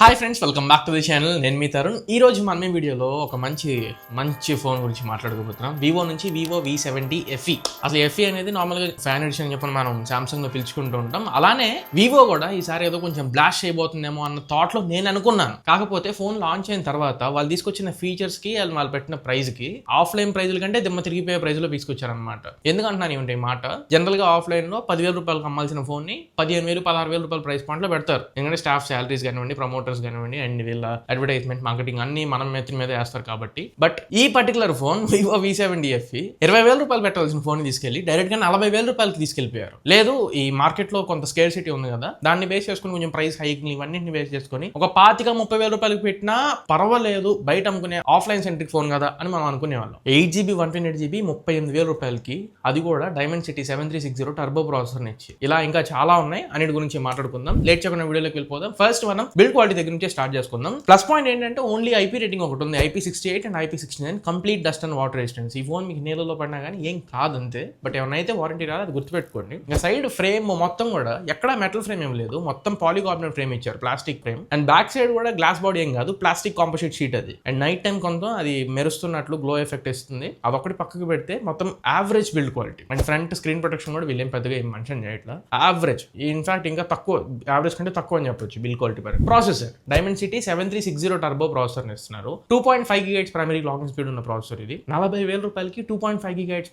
Hi friends, welcome back to the channel. నేను మీ తరుణ్. ఈ రోజు మన వీడియోలో ఒక మంచి ఫోన్ గురించి మాట్లాడుకోబోతున్నాం. వివో నుంచి వివో V70 FE. అసలు FE అనేది నార్మల్గా ఫ్యాన్ ఎడిషన్ అని చెప్పి మనం సామ్సంగ్ లో పిలుచుకుంటూ ఉంటాం. అలానే వివో కూడా ఈసారి ఏదో కొంచెం బ్లాస్ట్ చేయబోతుందేమో అన్న థాట్ లో నేను అనుకున్నాను. కాకపోతే ఫోన్ లాంచ్ అయిన తర్వాత వాళ్ళు తీసుకొచ్చిన ఫీచర్స్ కి వాళ్ళు పెట్టిన ప్రైస్ కి ఆఫ్లైన్ ప్రైజుల కంటే దిమ్మ తిరిగిపోయే ప్రైజ్ లో తీసుకొచ్చారనమాట. ఎందుకంటున్నాను ఏమిటి ఈ మాట, జనరల్ గా ఆఫ్లైన్ లో 10,000 రూపాయలకు అమ్మాల్సిన ఫోన్ ని 15,000 16,000 రూపాయల ప్రైస్ పాయింట్ లో పెడతారు. ఎందుకంటే స్టాఫ్ శాలరీస్ కానివ్వండి, ప్రమోటర్స్ కానివ్వండి, అండ్ వీళ్ళ అడ్వర్టైజ్మెంట్ మార్కెటింగ్ అన్ని మనం మీద వేస్తారు కాబట్టి. బట్ ఈ particular phone Vivo V70 FE 20,000 రూపాయలు పెట్టాల్సిన ఫోన్ తీసుకెళ్లి డైరెక్ట్ గా 40,000 రూపాయలకి తీసుకెళ్లిపోయారు. లేదు, ఈ మార్కెట్ లో కొంత స్కేర్ సిటీ ఉంది కదా, దాన్ని బేస్ చేసుకుని కొంచెం ప్రైస్ హైక్ ఇవన్నీ బేస్ చేసుకుని ఒక 25,000-30,000 రూపాయలకి పెట్టినా పర్వాలేదు, బయట అమ్ముకునే ఆఫ్లైన్ సెంట్రిక్ ఫోన్ కదా అని మనం అనుకునేవాళ్ళం. 8GB 128GB 38,000 రూపాయలకి, అది కూడా Dimensity 7360 టర్బో ప్రాసెసర్ ఇచ్చి. ఇలా ఇంకా చాలా ఉన్నాయి, అన్నిటి గురించి మాట్లాడుకుందాం. లేట్ చేయకుండా వీడియోలోకి వెళ్ళిపోదాం. ఫస్ట్ మనం బిల్డ్ క్వాలిటీ దగ్గర నుంచి స్టార్ట్ చేసుకుందాం. ప్లస్ పాయింట్ ఏంటంటే ఓన్లీ IP రేటింగ్ ఒకటి ఉంది, IP68 and IP69, complete dust and water resistance. ఈ ఫోన్ మీకు నీళ్ళలో పడినా కానీ ఏం కాదంతే. బట్ ఏమైనా అయితే వారంటీ రాదు, అది గుర్తుపెట్టుకోండి. ఇంకా సైడ్ ఫ్రేమ్ మొత్తం కూడా ఎక్కడ మెటల్ ఫ్రేమ్ ఏం లేదు, మొత్తం పాలికార్బోనేట్ ఫ్రేమ్ ఇచ్చారు, plastic frame. And back side కూడా గ్లాస్ బాడీ ఏం కాదు, ప్లాస్టిక్ కాంపోజిట్ షీట్ అది. అండ్ నైట్ టైం కొంత అది మెరుస్తున్నట్లు గ్లో ఎఫెక్ట్ ఇస్తుంది. అదొకటి పక్కకు పెడితే మొత్తం average build quality. And front screen protection కూడా వీళ్ళేం పెద్దగా ఏం మెన్షన్ చేయట్లా, యావరేజ్. ఇన్ఫాక్ట్ ఇంకా తక్కువ, యావరేజ్ కంటే తక్కువ అని చెప్పొచ్చు బిల్డ్ క్వాలిటీ పరంగా. ప్రాసెసర్ Dimensity 7360 టర్బో ప్రాసెసర్ ఇస్తున్నారు. 2.5 GHz ప్రైమరీ క్లాకింగ్ స్పీడ్ ఉన్న ప్రాసెసర్ ఇది. 40,000 రూపాయలకి 2.5 GHz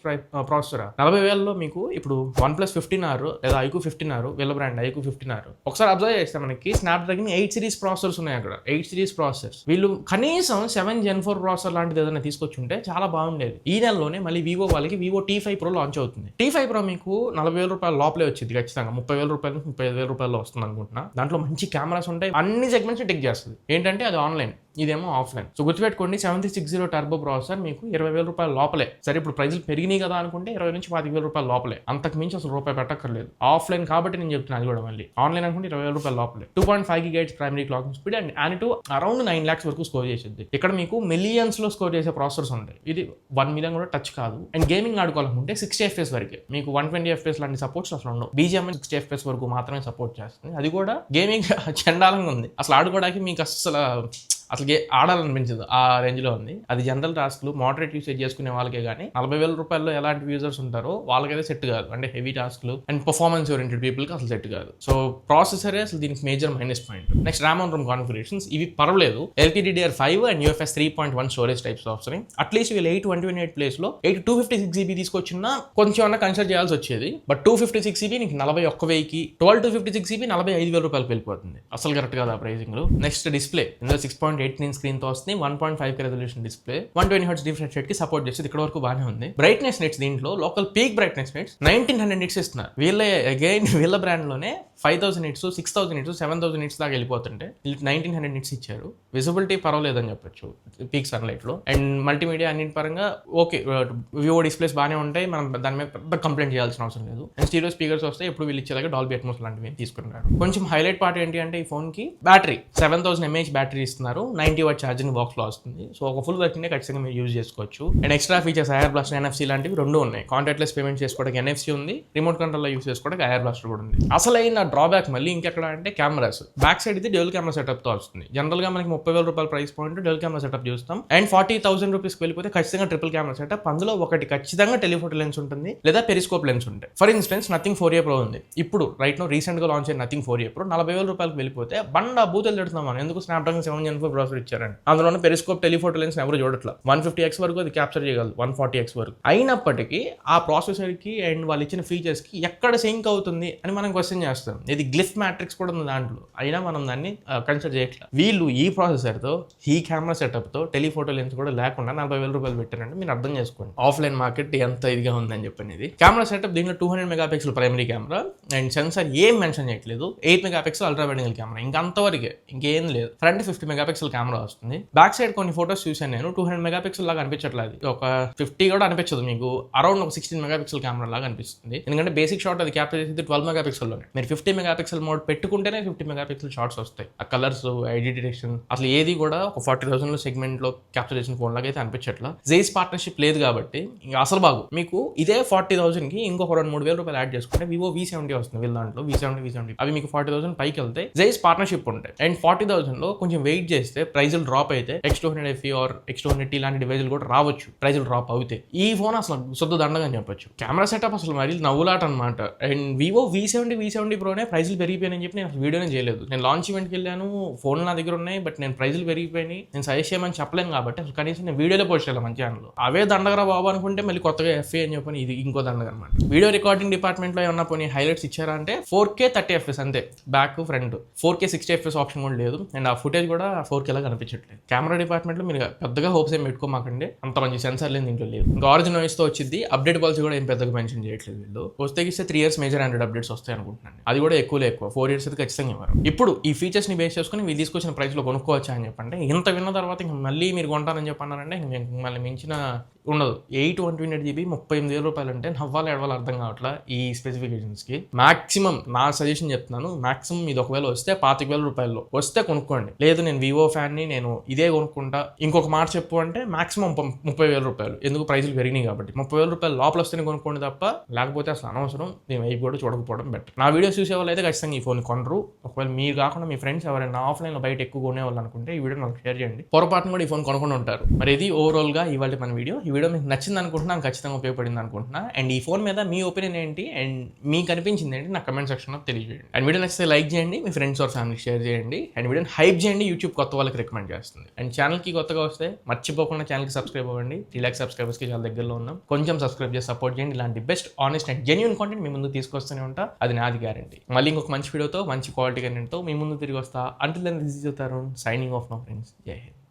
ప్రాసెసర్. 40,000లో మీకు ఇప్పుడు OnePlus 15R లేదా iQOO 15R, వీళ్ళ బ్రాండ్ iQOO 15R ఒకసారి అబ్జర్వ్ చేస్తే మనకి స్నాప్డ్రాగన్ 8 సిరీస్ ప్రాసెసర్స్ ఉన్నాయి అక్కడ. 8 సిరీస్ ప్రాసెసర్స్. వీళ్ళు కనీసం 7 Gen 4 ప్రాసెసర్ లాంటిది ఏదైనా తీసుకొచ్చుంటే చాలా బాగుండేది. ఈ నెలలోనే మళ్ళీ వివో వాళ్ళకి వివో T5 Pro లాంచ్ అవుతుంది. T5 Pro మీకు 40,000 రూపాయల లోపలే వచ్చింది ఖచ్చితంగా. 30,000 రూపాయలు 35,000 రూపాయలు వస్తుంది అనుకుంటున్నా. దాంట్లో మంచి కెమెరాస్ ఉంటాయి, అన్ని సెగ్మెంట్స్ టిక్ చేస్తుంది. ఏంటంటే అది ఆన్లైన్, ఇదేమో ఆఫ్లైన్. సో గుర్తుపెట్టుకోండి, 7360 టర్బో ప్రాసెసర్ మీకు 20,000 రూపాయల లోపలే. సరే, ఇప్పుడు ప్రైజులు పెరిగినాయి కదా అనుకుంటే 20,000-25,000 రూపాయల లోపలే, అంతకు మించి అసలు రూపాయి పెట్టక్కర్లేదు. ఆఫ్లైన్ కాబట్టి నేను చెప్తున్నాను, అది కూడా మళ్ళీ ఆన్లైన్ అనుకుంటే 20,000 రూపాయల లోపలే. 2.5 GHz primary clocking speed and AnTuTu around 9 lakhs వరకు స్కోర్ చేసింది. ఇక్కడ మీకు మిలియన్స్ లో స్కోర్ చేసే ప్రాసెసర్స్ ఉంటాయి, ఇది 1 million కూడా టచ్ కాదు. అండ్ గేమింగ్ ఆడుకోవాలనుకుంటే 60 FPS వరకే, మీకు 120 FPS లాంటి సపోర్ట్స్ అసలు ఉండవు. BGM 60 FPS వరకు మాత్రమే సపోర్ట్ చేస్తుంది. అది కూడా గేమింగ్ చండాలంగా ఉంది, అసలు ఆడుకోవడానికి మీకు అసలు ఆడాలనిపించదు, ఆ రేంజ్ లో ఉంది. అది జనరల్ టాస్క్లు మోడరేట్ యూసేజ్ చేసుకునే వాళ్ళకే కానీ 40,000 రూపాయల్లో ఎలాంటి యూజర్స్ ఉంటారో వాళ్ళకైతే సెట్ కాదు. అంటే హెవీ టాస్క్లు అండ్ పర్ఫార్మెన్స్ ఓరియంటెడ్ పీపుల్కి అసలు సెట్ కాదు. సో ప్రాసెసరే అసలు దీనికి major minus point. Next RAM and Rome configurations ఇవి పర్వాలేదు. LPDDR5 and UFS 3.1 storage types వస్తున్నాయి. అట్లీస్ట్ వీళ్ళు 8/128 ప్లేస్ లో 256GB తీసుకొచ్చినా కొంచెం అన్న కన్సిడర్ చేయాల్సి వచ్చేది. బట్ 256GB నీకు 41,000కి, 12/256GB 45,000 రూపాయలకి వెళ్ళిపోతుంది. అసలు కరెక్ట్ కాదు ఆ ప్రైసింగ్ లో. నెక్స్ట్ డిస్ప్లే ఇందులో 6.8 స్క్రీన్ తో వస్తుంది. 1.5K resolution display, 120Hz refresh rate కి సపోర్ట్ చేస్తుంది. ఇక్కడ వరకు బాగానే ఉంది. బ్రైట్నెస్ నెట్స్ దీంట్లో local peak brightness nets 1900 nits ఇస్తున్నారు. వీళ్ళ బ్రాండ్ లోనే 5,000 nits, 6,000 nits, 7,000 nits దాకా వెళ్ళిపోతుంటే 1900 nits ఇచ్చారు. విజిబిలిటీ పర్వాలేదని చెప్పొచ్చు పీక్ సన్లైట్ లో. అండ్ మల్టీమీడియా అన్నింటి పరంగా ఓకే, వివో డిస్ప్లేస్ బాగానే ఉంటాయి, మనం దాని మీద పెద్ద కంప్లైంట్ చేయాల్సిన అవసరం లేదు. అండ్ స్టీరియో స్పీకర్స్ వస్తే ఇప్పుడు వీళ్ళు ఇచ్చేలాగా డాల్బీ అట్మోస్ లాంటివి తీసుకున్నారు. కొంచెం హైలైట్ పార్ట్ ఏంటి అంటే ఈ ఫోన్ కి బ్యాటరీ 7000 mAh బ్యాటరీ ఇస్తున్నారు. 90W ఛార్జింగ్ బాక్స్ లో వస్తుంది. సో ఒక ఫుల్ వర్కింగ్ ఖచ్చితంగా మీరు యూజ్ చేసుకోవచ్చు. And extra features IR blaster, NFC లాంటివి రెండు ఉన్నాయి. కాంటాక్ట్లెస్ పేమెంట్ చేసుకోవడానికి NFC ఉంది, రిమోట్ కంట్రోల్ లో యూజ్ చేసుకోవడానికి ఐఆర్ బ్లాస్టర్ కూడా ఉంది. అసలైన డ్రాబ్యాక్ మళ్ళీ ఇంకెక్కడ అంటే కెమెరాస్. బ్యాక్ సైడ్ ఇది డ్యూయల్ కెమెరా సెటప్ తో వస్తుంది. జనరల్ గా మనకి 30,000 రూపాయల price point dual camera setup చూస్తాం. అండ్ 40,000 రూపీస్కి వెళ్ళిపోతే ఖచ్చితంగా ట్రిపుల్ కెమెరా సెటప్. అందులో ఒకటి ఖచ్చితంగా టెలిఫోటో లెన్స్ ఉంటుంది లేదా పెరిస్కోప్ లెన్స్ ఉంటాయి. For instance Nothing 4A Pro ఉంది ఇప్పుడు రైట్ నో, రీసెంట్ గా లాంచ్ అయిన Nothing 4A Pro 40,000 రూపాయలకి వెళ్ళిపోతే బండ బూతులు తిడుతున్నాం మనం, ఎందుకు స్నాప్డ్రాగన్ 7 Gen 4 ప్రాసెసర్ ఇచ్చారండి. అందులోనే పెరిస్కోప్ టెలిఫోటో లెన్స్ ఎవరు చూడట్లా. 150x వరకు అది క్యాప్చర్ చేయగలదు, 140x వరకు. అయినప్పటికీ ఆ ప్రాసెసర్ కి అండ్ వాళ్ళు ఇచ్చిన ఫీచర్స్ కి ఎక్కడ సింక్ అవుతుంది అని మనం క్వశ్చన్ చేస్తాం. ఇది గ్లిఫ్ మ్యాట్రిక్స్ కూడా ఉంది దాంట్లో, అయినా మనం దాన్ని కన్సిడర్ చేయట్లేదు. వీళ్ళు ఈ ప్రాసెసర్ తో, ఈ కెమెరా సెటప్ తో, టెలిఫోటో లెన్స్ కూడా లేకుండా 40,000 రూపాయలు పెట్టారంటే మీరు అర్థం చేసుకోండి ఆఫ్లైన్ మార్కెట్ ఎంత ఇదిగా ఉందని చెప్పనేది. కెమెరా సెటప్ దీంట్లో 200 megapixel primary camera and sensor ఏం మెన్షన్ చేయట్లేదు. 8 megapixel ultra wide angle camera, ఇంకా అంతవరకే, ఇంకేం లేదు. ఫ్రంట్ 50 మెగాపిక్సెల్ మెగాపిక్సెల్ కెమెరా వస్తుంది. బ్యాక్ సైడ్ కొన్ని ఫోటోస్ చూసాను నేను, 200 మెగాపిక్సెల్ లాగా అనిపించట్లేదు. ఒక 50 కూడా అనిపించదు మీకు, అరౌండ్ ఒక 16 మెగాపిక్సెల్ కెమెరా లాగా అనిపిస్తుంది. ఎందుకంటే బేసిక్ షాట్ అది క్యాప్చర్ చేసేది 12 మెగాపిక్సెల్ లోనే. మీరు 50 మెగాపిక్సెల్ మోడ్ పెట్టుకుంటేనే 50 మెగాపిక్సెల్ షాట్స్ వస్తాయి. ఆ కలర్స్, ఎడిట్ డిటెక్షన్ అసలు ఏది కూడా ఒక 40,000 లో సెగ్మెంట్ లో క్యాప్చర్ చేసిన ఫోన్ లాగా అయితే అనిపించట్లా. జైస్ పార్ట్నర్షిప్ లేదు కాబట్టి ఇంకా అసలు బాగు. మీకు ఇదే 40,000 కి ఇంకొక 2-3 వేల రూపాయలు యాడ్ చేసుకుంటే వివో V70 వస్తుంది. వీళ్ళ దాంట్లో V70 అవి మీకు 40,000 పైకి వెళ్తాయి. జైస్ పార్ట్నర్షిప్ ఉంటాయి. అండ్ 40,000 లో కొంచెం వెయిట్ చేస్తే ప్రైజులు డ్రాప్ అయితే X200 FE ఆర్ X200T లాంటి డివైజులు కూడా రావచ్చు. ప్రైజులు డ్రాప్ అవుతాయి. ఈ ఫోన్ అసలు శుద్ధ దండగా అని చెప్పొచ్చు. కెమెరా సెటప్ అసలు మరి నవ్వులాట అనమాట. అండ్ వివో V70 ప్రోనే ప్రైజులు పెరిగిపోయినాయని చెప్పి నేను వీడియోనే చేయలేదు. నేను లాంచ్ ఈవెంట్కి వెళ్ళాను, ఫోన్ నా దగ్గర ఉన్నాయి, బట్ నేను ప్రైజులు పెరిగిపోయినాయి నేను సజెస్ట్ చేయమని చెప్పలేను కాబట్టి అసలు కనీసం నేను వీడియోలో పోస్ట్ చేయాలి మన ఛానల్లో. అవే దండగరా బాబు అనుకుంటే మళ్ళీ కొత్తగా FE అని చెప్పని ఇది ఇంకో దండగ అనమాట. వీడియో రికార్డింగ్ డిపార్ట్మెంట్లో ఏమన్నా పోనీ హైలైట్స్ ఇచ్చారా అంటే 4K 30fps అంతే, back front. 4K 60fps option కూడా లేదు. అండ్ ఆ ఫుటేజ్ కూడా 4K లాగా కనిపించట్లేదు. కెమెరా డిపార్ట్మెంట్లో మీరు పెద్దగా హోప్స్ ఏం పెట్టుకోమాకండి, అంత మంచి సెన్సార్ లేదు దీంట్లో లేదు. ఇంకా ఆరిజిన్ వాయిస్ తో వచ్చింది. అప్డేట్ పాలసీ కూడా ఏం పెద్దగా మెన్షన్ చేయట్లేదు వీళ్ళు. వస్తే 3 years మేజర్ ఆండ్రాయిడ్ అప్డేట్స్ వస్తాయి అనుకుంటున్నాను. అది కూడా ఎక్కువ 4 years అయితే ఖచ్చితంగా ఇవ్వరు. ఇప్పుడు ఈ ఫీచర్స్ ని బేస్ చేసుకుని వీళ్ళు తీసుకొచ్చిన ప్రైస్ లో కొనుక్కోవచ్చా అని చెప్పంటే, ఇంత విన్న తర్వాత ఇంక మళ్ళీ మీరు కొంటారని చెప్పన్నారంటే మళ్ళీ మించిన ఉండదు. 8/128GB 38,000 రూపాయలు అంటే నవ్వాలి ఎడవాలి అర్థం కావట్లా ఈ స్పెసిఫికేషన్స్ కి. మాక్సిమం నా సజెషన్ చెప్తున్నాను, మాక్సిమం ఇది ఒకవేళ వస్తే 25,000 రూపాయల్లో వస్తే కొనుక్కోండి. లేదు నేను వివో ఫ్యాన్ ని, నేను ఇదే కొనుక్కుంటా ఇంకొక మాట చెప్పు అంటే మాక్సిమం 30,000 రూపాయలు. ఎందుకు ప్రైజులు పెరిగినాయి కాబట్టి 30,000 రూపాయలు లోపల వస్తేనే కొనుక్కోండి తప్ప లేకపోతే అసలు అనవసరం. నేను వైపు కూడా చూడకపోవడం బెటర్. నా వీడియోస్ చూసే వాళ్ళు అయితే ఖచ్చితంగా ఈ ఫోన్ కొనరు. ఒకవేళ మీరు కాకుండా మీ ఫ్రెండ్స్ ఎవరైనా ఆఫ్లైన్లో బయట ఎక్కువ కొనేవాళ్ళు అనుకుంటే ఈ వీడియో నాకు షేర్ చేయండి. పొరపాటున కూడా ఈ ఫోన్ కొనుక్కొని ఉంటారు. మరి ఇది ఓవరాల్ గా ఇవాళ మన వీడియో. ఈ వీడియో మీకు నచ్చింది అనుకుంటున్నాను, ఖచ్చితంగా ఉపయోగపడింది అనుకుంటున్నా. అండ్ ఈ ఫోన్ మీద మీ ఒపీనియన్ ఏంటి అండ్ మీకు అనిపించింది ఏంటి నా కమెంట్ సెక్షన్లో తెలియజేయండి. అండ్ వీడియో నచ్చితే లైక్ చేయండి, మీ ఫ్రెండ్స్ ఆర్ ఫ్యామిలీ షేర్ చేయండి. అండ్ వీడియోని హైప్ చేయండి, యూట్యూబ్ కొత్త వాళ్ళకి రికమెండ్ చేస్తుంది. అండ్ ఛానల్కి కొత్తగా వస్తే మర్చిపోకుండా ఛానల్కి సబ్స్క్రైబ్ అవ్వండి. 3 lakh సబ్స్క్రైబర్స్కి చాలా దగ్గరలో ఉన్నాం. కొంచెం సబ్స్క్రైబ్ చేసి సపోర్ట్ చేయండి. ఇలాంటి best, honest and genuine content మీ ముందు తీసుకొస్తూనే ఉంటా, అది నాది గ్యారంటీ. మళ్ళీ ఇంకొక మంచి వీడియోతో, మంచి క్వాలిటీ కంటెంట్తో మీ ముందు తిరిగి వస్తా. Until then this is your Tarun signing off now friends. Jai Hind.